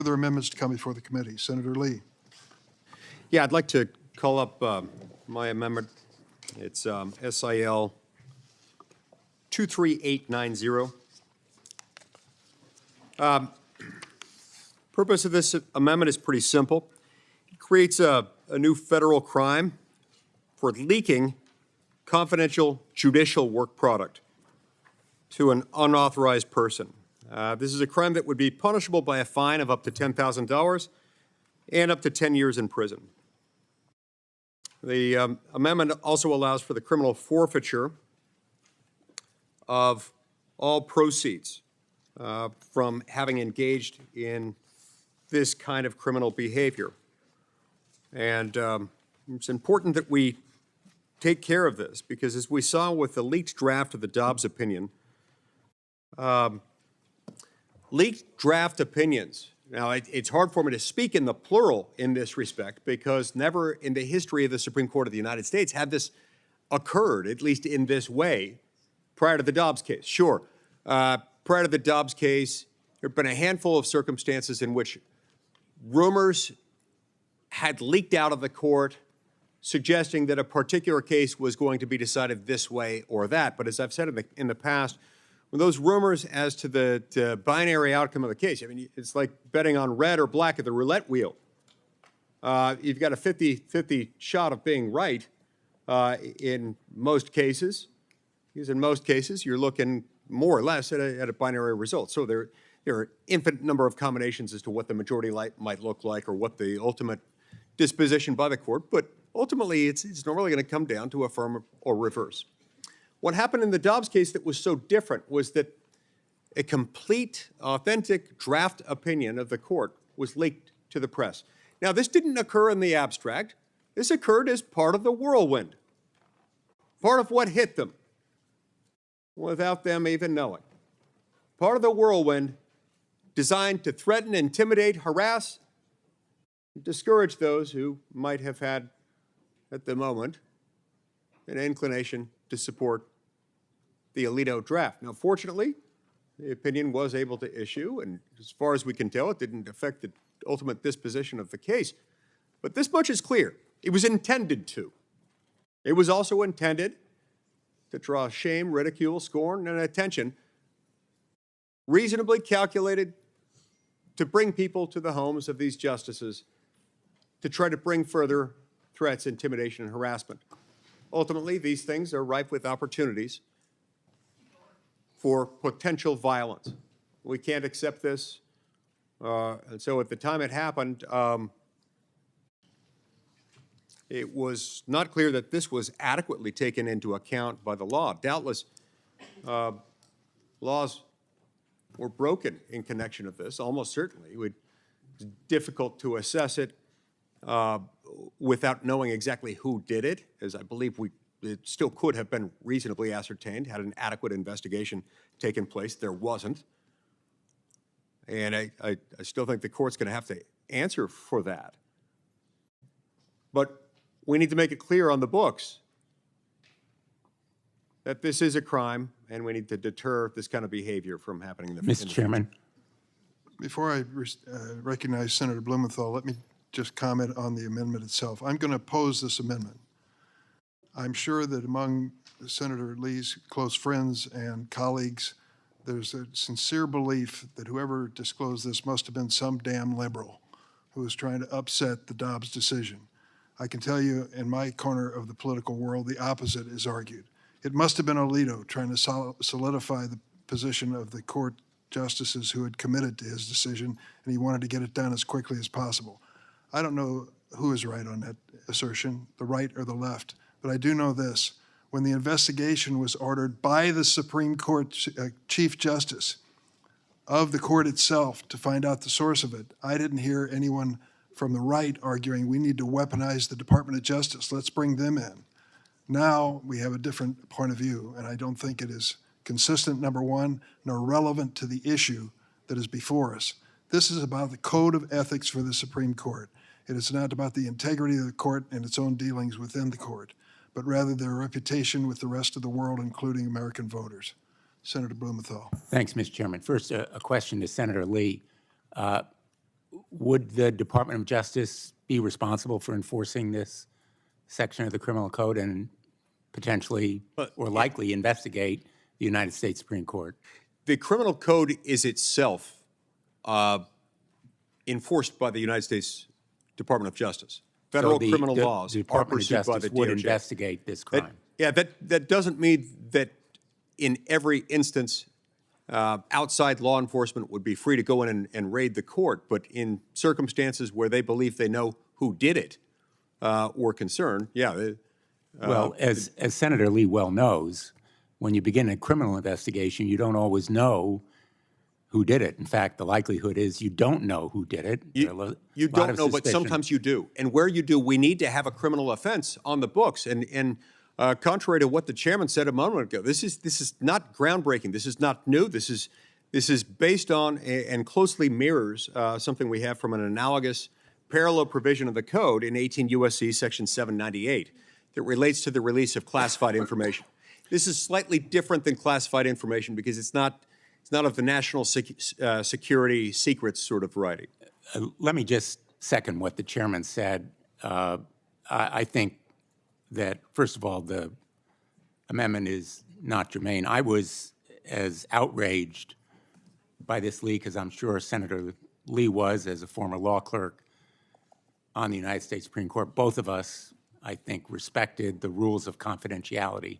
Further amendments to come before the committee. Senator Lee. Yeah, I'd like to call up my amendment. It's SIL 23890. Purpose of this amendment is pretty simple. It creates a new federal crime for leaking confidential judicial work product to an unauthorized person. This is a crime that would be punishable by a fine of up to $10,000 and up to 10 years in prison. The amendment also allows for the criminal forfeiture of all proceeds from having engaged in this kind of criminal behavior. And it's important that we take care of this because, as we saw with the leaked draft of the Dobbs opinion, leaked draft opinions. Now, it's hard for me to speak in the plural in this respect because never in the history of the Supreme Court of the United States had this occurred, at least in this way, prior to the Dobbs case. Sure, prior to the Dobbs case, there have been a handful of circumstances in which rumors had leaked out of the court suggesting that a particular case was going to be decided this way or that. But as I've said in the past, when those rumors as to the binary outcome of the case, I mean, it's like betting on red or black at the roulette wheel. You've got a 50-50 shot of being right in most cases, because in most cases you're looking more or less at a binary result. So there are infinite number of combinations as to what the majority might look like or what the ultimate disposition by the court, but ultimately it's normally going to come down to affirm or reverse. What happened in the Dobbs case that was so different was that a complete, authentic draft opinion of the court was leaked to the press. Now, this didn't occur in the abstract. This occurred as part of the whirlwind, part of what hit them without them even knowing. Part of the whirlwind designed to threaten, intimidate, harass, discourage those who might have had, at the moment, an inclination to support the Alito draft. Now, fortunately, the opinion was able to issue, and as far as we can tell, it didn't affect the ultimate disposition of the case. But this much is clear. It was intended to. It was also intended to draw shame, ridicule, scorn, and attention reasonably calculated to bring people to the homes of these justices to try to bring further threats, intimidation, and harassment. Ultimately, these things are ripe with opportunities for potential violence. We can't accept this. And so at the time it happened, it was not clear that this was adequately taken into account by the law. Doubtless, laws were broken in connection of this, almost certainly. It's difficult to assess it without knowing exactly who did it, as I believe it still could have been reasonably ascertained had an adequate investigation taken place. There wasn't. And I still think the court's going to have to answer for that. But we need to make it clear on the books that this is a crime, and we need to deter this kind of behavior from happening in the future. Mr. Chairman. Before I recognize Senator Blumenthal, let me just comment on the amendment itself. I'm going to oppose this amendment. I'm sure that among Senator Lee's close friends and colleagues, there's a sincere belief that whoever disclosed this must have been some damn liberal who was trying to upset the Dobbs decision. I can tell you in my corner of the political world, the opposite is argued. It must have been Alito trying to solidify the position of the court justices who had committed to his decision, and he wanted to get it done as quickly as possible. I don't know who is right on that assertion, the right or the left, but I do know this. When the investigation was ordered by the Supreme Court Chief Justice of the court itself to find out the source of it, I didn't hear anyone from the right arguing we need to weaponize the Department of Justice. Let's bring them in. Now we have a different point of view, and I don't think it is consistent, number one, nor relevant to the issue that is before us. This is about the code of ethics for the Supreme Court. It is not about the integrity of the court and its own dealings within the court, but rather their reputation with the rest of the world, including American voters. Senator Blumenthal. Thanks, Mr. Chairman. First, a question to Senator Lee. would the Department of Justice be responsible for enforcing this section of the criminal code and potentially or likely investigate the United States Supreme Court? The criminal code is itself enforced by the United States Department of Justice. Federal criminal laws are pursued by the DOJ. Would investigate this crime. That doesn't mean that in every instance outside law enforcement would be free to go in and raid the court, but in circumstances where they believe they know who did it or concerned, well, as Senator Lee well knows, when you begin a criminal investigation, you don't always know who did it. In fact, the likelihood is you don't know who did it. You don't know, but sometimes you do. And where you do, we need to have a criminal offense on the books. And contrary to what the chairman said a moment ago, this is not groundbreaking. This is not new. This is based on and closely mirrors something we have from an analogous parallel provision of the code in 18 U.S.C. Section 798 that relates to the release of classified information. This is slightly different than classified information because it's not of the national security secrets sort of variety. Let me just second what the chairman said. I think that, first of all, the amendment is not germane. I was as outraged by this leak as I'm sure Senator Lee was as a former law clerk on the United States Supreme Court. Both of us, I think, respected the rules of confidentiality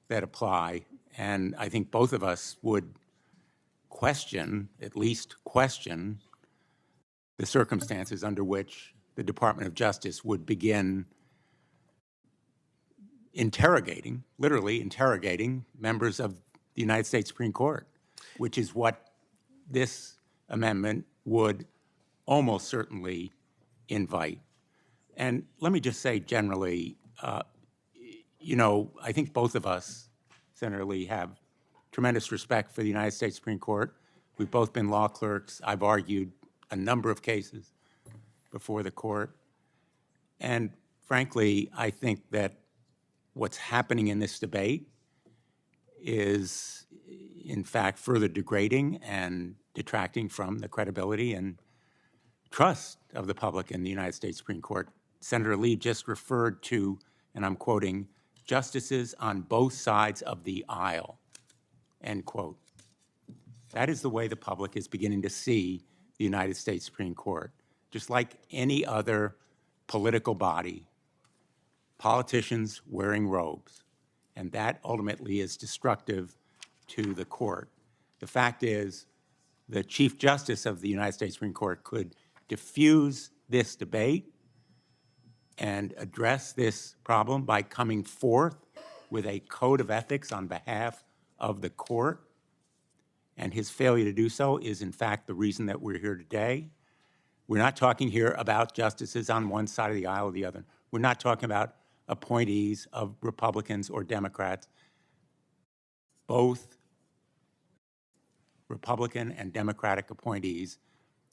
that apply, and I think both of us would at least question, the circumstances under which the Department of Justice would begin literally interrogating members of the United States Supreme Court, which is what this amendment would almost certainly invite. And let me just say generally, I think both of us, Senator Lee, have tremendous respect for the United States Supreme Court. We've both been law clerks. I've argued a number of cases before the court. And frankly, I think that what's happening in this debate is, in fact, further degrading and detracting from the credibility and trust of the public in the United States Supreme Court. Senator Lee just referred to, and I'm quoting, justices on both sides of the aisle, end quote. That is the way the public is beginning to see the United States Supreme Court. Just like any other political body, politicians wearing robes, and that ultimately is destructive to the court. The fact is, the Chief Justice of the United States Supreme Court could diffuse this debate and address this problem by coming forth with a code of ethics on behalf of the court. And his failure to do so is, in fact, the reason that we're here today. We're not talking here about justices on one side of the aisle or the other. We're not talking about appointees of Republicans or Democrats. Both Republican and Democratic appointees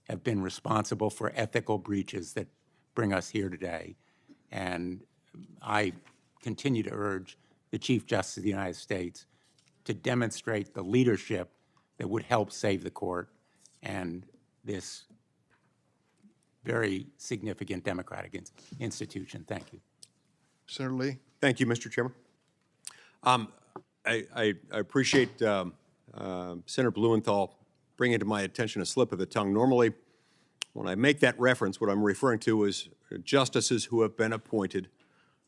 have been responsible for ethical breaches that bring us here today. And I continue to urge the Chief Justice of the United States to demonstrate the leadership that would help save the court and this very significant democratic institution. Thank you. Senator Lee. Thank you, Mr. Chairman. I appreciate Senator Blumenthal bringing to my attention a slip of the tongue. Normally, when I make that reference, what I'm referring to is justices who have been appointed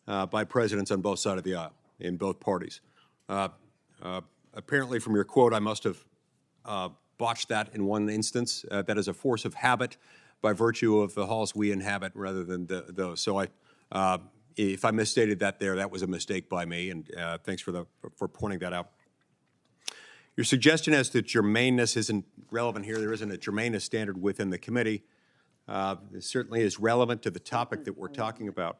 by presidents on both sides of the aisle, in both parties. Apparently, from your quote, I must have botched that in one instance. That is a force of habit by virtue of the halls we inhabit rather than those. So if I misstated that there, that was a mistake by me, and thanks for pointing that out. Your suggestion as to germaneness isn't relevant here. There isn't a germaneness standard within the committee. It certainly is relevant to the topic that we're talking about.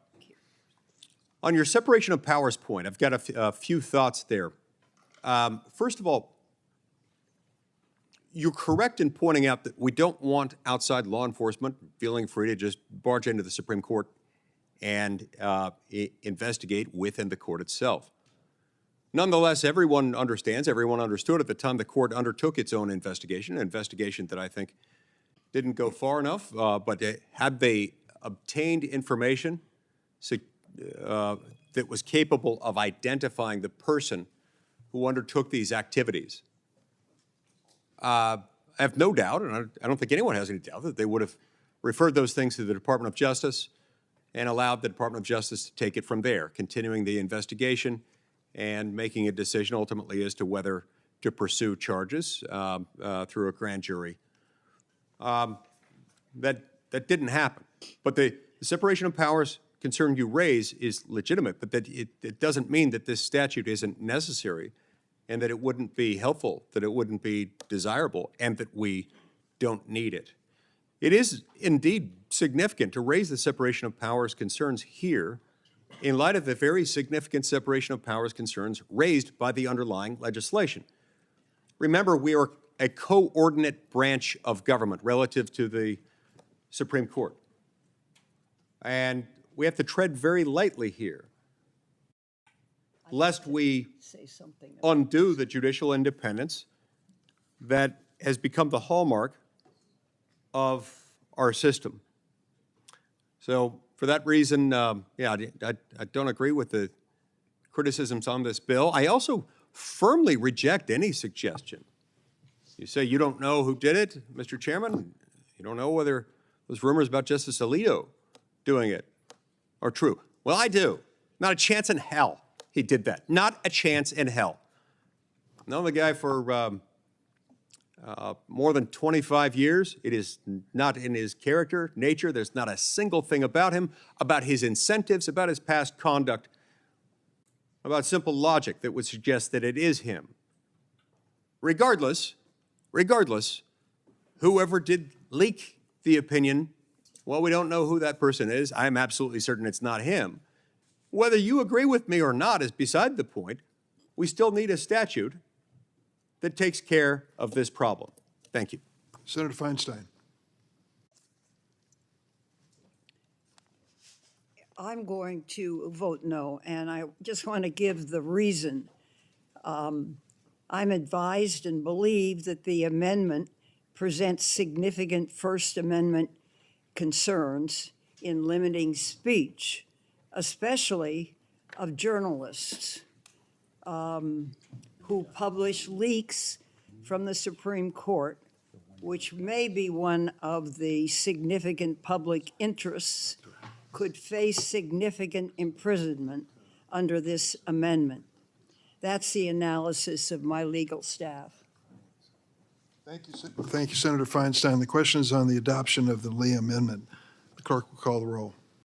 On your separation of powers point, I've got a few thoughts there. First of all, you're correct in pointing out that we don't want outside law enforcement feeling free to just barge into the Supreme Court and investigate within the court itself. Nonetheless, everyone understands, everyone understood at the time the court undertook its own investigation, an investigation that I think didn't go far enough, but had they obtained information that was capable of identifying the person who undertook these activities, I have no doubt, and I don't think anyone has any doubt, that they would have referred those things to the Department of Justice and allowed the Department of Justice to take it from there, continuing the investigation and making a decision ultimately as to whether to pursue charges through a grand jury. That didn't happen. But the separation of powers concern you raise is legitimate, but that it doesn't mean that this statute isn't necessary and that it wouldn't be helpful, that it wouldn't be desirable, and that we don't need it. It is indeed significant to raise the separation of powers concerns here in light of the very significant separation of powers concerns raised by the underlying legislation. Remember, we are a coordinate branch of government relative to the Supreme Court. And we have to tread very lightly here, lest we undo the judicial independence that has become the hallmark of our system. So for that reason, yeah, I don't agree with the criticisms on this bill. I also firmly reject any suggestion. You say you don't know who did it, Mr. Chairman. You don't know whether those rumors about Justice Alito doing it are true. Well, I do. Not a chance in hell he did that. Not a chance in hell. I've known the guy for more than 25 years. It is not in his character, nature. There's not a single thing about him, about his incentives, about his past conduct, about simple logic that would suggest that it is him. Regardless, whoever did leak the opinion, well, we don't know who that person is. I'm absolutely certain it's not him. Whether you agree with me or not is beside the point. We still need a statute that takes care of this problem. Thank you. Senator Feinstein. I'm going to vote no, and I just want to give the reason. I'm advised and believe that the amendment presents significant First Amendment concerns in limiting speech, especially of journalists who publish leaks from the Supreme Court, which may be one of the significant public interests, could face significant imprisonment under this amendment. That's the analysis of my legal staff. Thank you, Senator Feinstein. The question is on the adoption of the Lee Amendment. The clerk will call the roll.